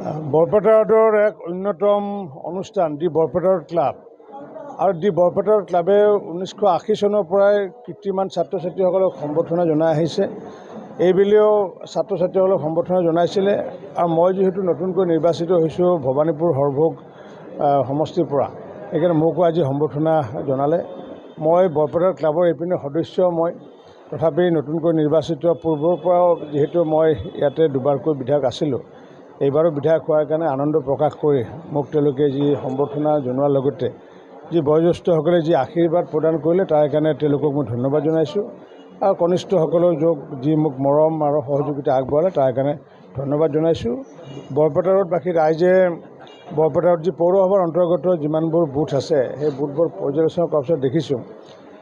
বৰপেটা ৰোডৰ এক অন্যতম অনুষ্ঠান দি বৰপেটা ৰোড ক্লাব আৰু দি বৰপেটা ৰোড ক্লাবে 1980 চনৰ পৰাই কৃত্ৰিমান ছাত্ৰ ছাত্ৰীসকলক সম্বৰ্ধনা জনাই আহিছে। এইবেলিও ছাত্ৰ ছাত্ৰীসকলক সম্বৰ্ধনা জনাইছিলে আৰু মই যিহেতু নতুনকৈ নিৰ্বাচিত হৈছোঁ ভৱানীপুৰ হৰভোগ সমষ্টিৰ পৰা, সেইকাৰণে মোকো আজি সম্বৰ্ধনা জনালে। মই বৰপেটা ক্লাবৰ এইপিনে সদস্য, মই তথাপি নতুনকৈ নিৰ্বাচিত পূৰ্বৰ পৰাও যিহেতু মই ইয়াতে দুবাৰকৈ বিধায়ক আছিলোঁ, এইবাৰো বিধায়ক হোৱাৰ কাৰণে আনন্দ প্ৰকাশ কৰি মোক তেওঁলোকে যি সম্বৰ্ধনা জনোৱাৰ লগতে যি বয়োজ্যেষ্ঠসকলে যি আশীৰ্বাদ প্ৰদান কৰিলে তাৰ কাৰণে তেওঁলোকক মই ধন্যবাদ জনাইছোঁ আৰু কনিষ্ঠসকলৰ যি মোক মৰম আৰু সহযোগিতা আগবঢ়ালে তাৰ কাৰণে ধন্যবাদ জনাইছোঁ। বৰপেটা ৰোডবাসী ৰাইজে বৰপেটা ৰোড যি পৌৰসভাৰ অন্তৰ্গত যিমানবোৰ বুথ আছে সেই বুথবোৰ পৰ্যালোচনা কৰাৰ পিছত দেখিছোঁ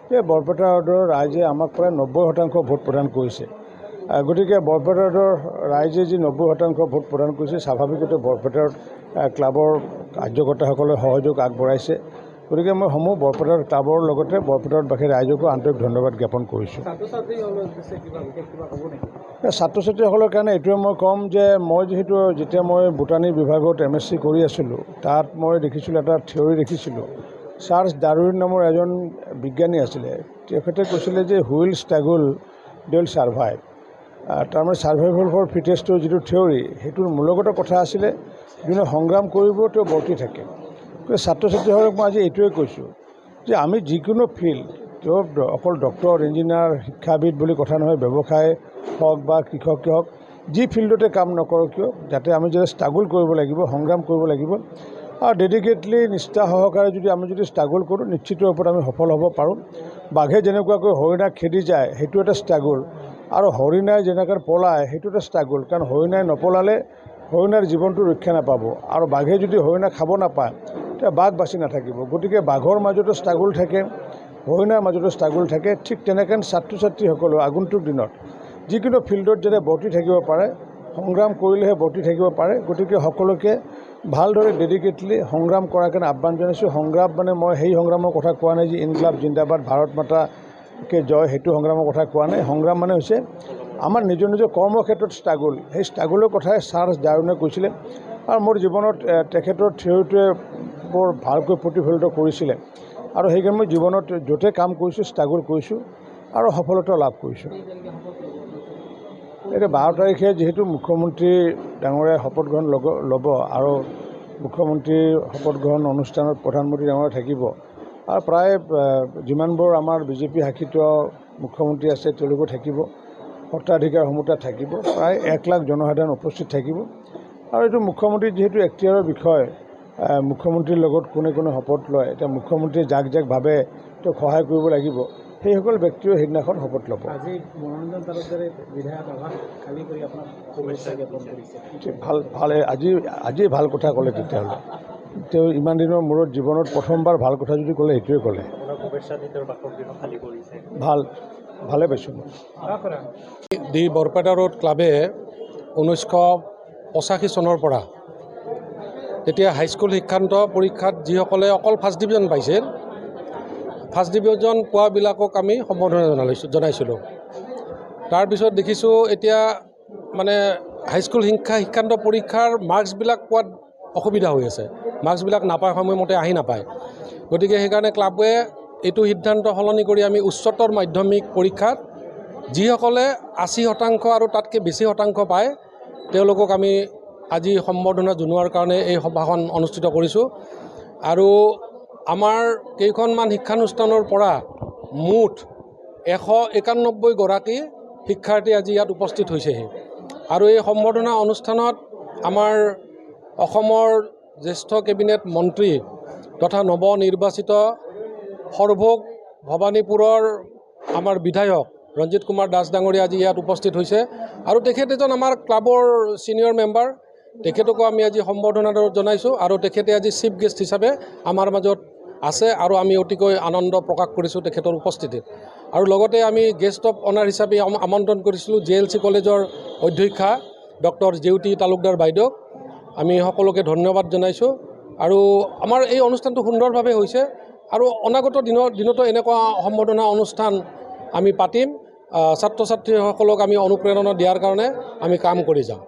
যে বৰপেটা ৰোডৰ ৰাইজে আমাক প্ৰায় 90% ভোট প্ৰদান কৰিছে। গতিকে বৰপেটা ৰোডৰ ৰাইজে যি 90% ভোট প্ৰদান কৰিছে, স্বাভাৱিকতে বৰপেটা ৰোড ক্লাবৰ কাৰ্যকৰ্তাসকলে সহযোগ আগবঢ়াইছে। গতিকে মই সমূহ বৰপেটা ৰোড ক্লাবৰ লগতে বৰপেটা ৰোডবাসী ৰাইজকো আন্তৰিক ধন্যবাদ জ্ঞাপন কৰিছোঁ। ছাত্ৰ ছাত্ৰীসকলৰ কাৰণে এইটোৱে মই ক'ম যে মই যেতিয়া মই বোটানী বিভাগত MSc কৰি আছিলোঁ, তাত মই দেখিছিলোঁ এটা থিয়ৰী দেখিছিলোঁ। চাৰ্লছ ডাৰউইন নামৰ এজন বিজ্ঞানী আছিলে, তেখেতে কৈছিলে যে wheel struggle they will survive. তাৰমানে ছাৰ্ভাইভেল ফৰ ফিটেষ্টৰ যিটো থিয়ৰী, সেইটোৰ মূলগত কথা আছিলে যোনে সংগ্ৰাম কৰিব তেওঁ বৰ্তি থাকে। ছাত্ৰ ছাত্ৰীসকলক মই আজি এইটোৱে কৈছোঁ যে আমি যিকোনো ফিল্ড, তেওঁ অকল ডক্টৰ, ইঞ্জিনিয়াৰ, শিক্ষাবিদ বুলি কথা নহয়, ব্যৱসায় হওক বা কৃষকেই হওক, যি ফিল্ডতে কাম নকৰোঁ কিয়, যাতে আমি ষ্ট্ৰাগল কৰিব লাগিব, সংগ্ৰাম কৰিব লাগিব আৰু ডেডিকেটলি নিষ্ঠা সহকাৰে আমি যদি ষ্ট্ৰাগল কৰোঁ নিশ্চিত ৰূপত আমি সফল হ'ব পাৰোঁ। বাঘে যেনেকুৱাকৈ হৰিণাক খেদি যায় সেইটো এটা ষ্ট্ৰাগল, আৰু হৰিণাই যেনেকৈ পলায় সেইটো এটা ষ্ট্ৰাগল, কাৰণ হৰিণাই নপলালে হৰিণাৰ জীৱনটো ৰক্ষা নাপাব আৰু বাঘে যদি হৰিণা খাব নাপায় তেতিয়া বাঘ বাচি নাথাকিব। গতিকে বাঘৰ মাজতো ষ্ট্ৰাগল থাকে, হৰিণাৰ মাজতো ষ্ট্ৰাগল থাকে। ঠিক তেনেকৈ ছাত্ৰ ছাত্ৰীসকলেও আগন্তুক দিনত যিকোনো ফিল্ডত যাতে বৰ্তি থাকিব পাৰে, সংগ্ৰাম কৰিলেহে বৰ্তি থাকিব পাৰে। গতিকে সকলোকে ভালদৰে ডেডিকেটলি সংগ্ৰাম কৰাৰ কাৰণে আহ্বান জনাইছোঁ। সংগ্ৰাম মানে মই সেই সংগ্ৰামৰ কথা কোৱা নাই যে ইনকলাব জিন্দাবাদ ভাৰত মাতাকে জয়, সেইটো সংগ্ৰামৰ কথা কোৱা নাই। সংগ্ৰাম মানে হৈছে আমাৰ নিজৰ নিজৰ কৰ্মক্ষেত্ৰত ষ্ট্ৰাগল, সেই ষ্ট্ৰাগলৰ কথাই চাৰ্লছ ডাৰউইনে কৈছিলে আৰু মোৰ জীৱনত তেখেতৰ থিয়ৰিটোৱে বৰ ভালকৈ প্ৰতিফলিত কৰিছিলে আৰু সেইকাৰণে মই জীৱনত য'তে কাম কৰিছোঁ ষ্ট্ৰাগল কৰিছোঁ আৰু সফলতা লাভ কৰিছোঁ। এতিয়া 12 তাৰিখে যিহেতু মুখ্যমন্ত্ৰী ডাঙৰীয়াই শপত গ্ৰহণ ল'ব আৰু মুখ্যমন্ত্ৰীৰ শপত গ্ৰহণ অনুষ্ঠানত প্ৰধানমন্ত্ৰী ডাঙৰীয়া থাকিব আৰু প্ৰায় যিমানবোৰ আমাৰ বিজেপি শাসিত মুখ্যমন্ত্ৰী আছে তেওঁলোকো থাকিব, সত্ৰাধিকাৰসমূহ তাত থাকিব, প্ৰায় 1 লাখ জনসাধাৰণ উপস্থিত থাকিব। আৰু এইটো মুখ্যমন্ত্ৰীৰ যিহেতু এখতিয়াৰৰ বিষয়, মুখ্যমন্ত্ৰীৰ লগত কোনে কোনে শপত লয়, এতিয়া মুখ্যমন্ত্ৰীয়ে যাক ভাবে তেওঁক সহায় কৰিব লাগিব, সেইসকল ব্যক্তিও সেইদিনাখন শপত ল'ব। আজি মনোৰঞ্জন তালুকদাৰে বিধায়ক আৱাস খালী কৰি আপোনাক শুভেচ্ছা জ্ঞাপন কৰিছে। ভাল আজি ভাল কথা ক'লে। তেতিয়াহ'লে তেওঁ ইমান দিনৰ মূৰত জীৱনত প্ৰথমবাৰ ভাল কথা যদি ক'লে সেইটোৱে ক'লে। ভালে পাইছোঁ মই। দি বৰপেটা ৰোড ক্লাবে 1985 চনৰ পৰা তেতিয়া হাইস্কুল শিক্ষান্ত পৰীক্ষাত যিসকলে অকল ফাৰ্ষ্ট ডিভিজন পাইছিল, ফাৰ্ষ্ট ডিভিজন পোৱাবিলাকক আমি সম্বৰ্ধনা জনাইছিলোঁ। তাৰপিছত দেখিছোঁ এতিয়া মানে হাইস্কুল শিক্ষান্ত পৰীক্ষাৰ মাৰ্কছবিলাক পোৱাত অসুবিধা হৈ আছে, মাৰ্কছবিলাক নাপায়, সময়মতে আহি নাপায়। গতিকে সেইকাৰণে ক্লাবে এইটো সিদ্ধান্ত সলনি কৰি আমি উচ্চতৰ মাধ্যমিক পৰীক্ষাত যিসকলে 80% আৰু তাতকৈ বেছি শতাংশ পায় তেওঁলোকক আমি আজি সম্বৰ্ধনা জনোৱাৰ কাৰণে এই সভাখন অনুষ্ঠিত কৰিছোঁ। আৰু আমাৰ কেইখনমান শিক্ষানুষ্ঠানৰ পৰা মুঠ 191 গৰাকী শিক্ষাৰ্থী আজি ইয়াত উপস্থিত হৈছেহি। আৰু এই সম্বৰ্ধনা অনুষ্ঠানত আমাৰ অসমৰ জ্যেষ্ঠ কেবিনেট মন্ত্ৰী তথা নৱনিৰ্বাচিত সৰভোগ ভৱানীপুৰৰ আমাৰ বিধায়ক ৰঞ্জিত কুমাৰ দাস ডাঙৰীয়া আজি ইয়াত উপস্থিত হৈছে আৰু তেখেত এজন আমাৰ ক্লাবৰ ছিনিয়ৰ মেম্বাৰ, তেখেতকো আমি আজি সম্বৰ্ধনা জনাইছোঁ আৰু তেখেতে আজি চিফ গেষ্ট হিচাপে আমাৰ মাজত আছে আৰু আমি অতিকৈ আনন্দ প্ৰকাশ কৰিছোঁ তেখেতৰ উপস্থিতিত। আৰু লগতে আমি গেষ্ট অফ অনাৰ হিচাপে আমন্ত্ৰণ কৰিছিলোঁ JLC কলেজৰ অধ্যক্ষা ডক্টৰ জেউতি তালুকদাৰ বাইদেউক। আমি সকলোকে ধন্যবাদ জনাইছোঁ আৰু আমাৰ এই অনুষ্ঠানটো সুন্দৰভাৱে হৈছে আৰু অনাগত দিনতো এনেকুৱা সম্বৰ্ধনা অনুষ্ঠান আমি পাতিম। ছাত্ৰ ছাত্ৰীসকলক আমি অনুপ্ৰেৰণা দিয়াৰ কাৰণে আমি কাম কৰি যাওঁ।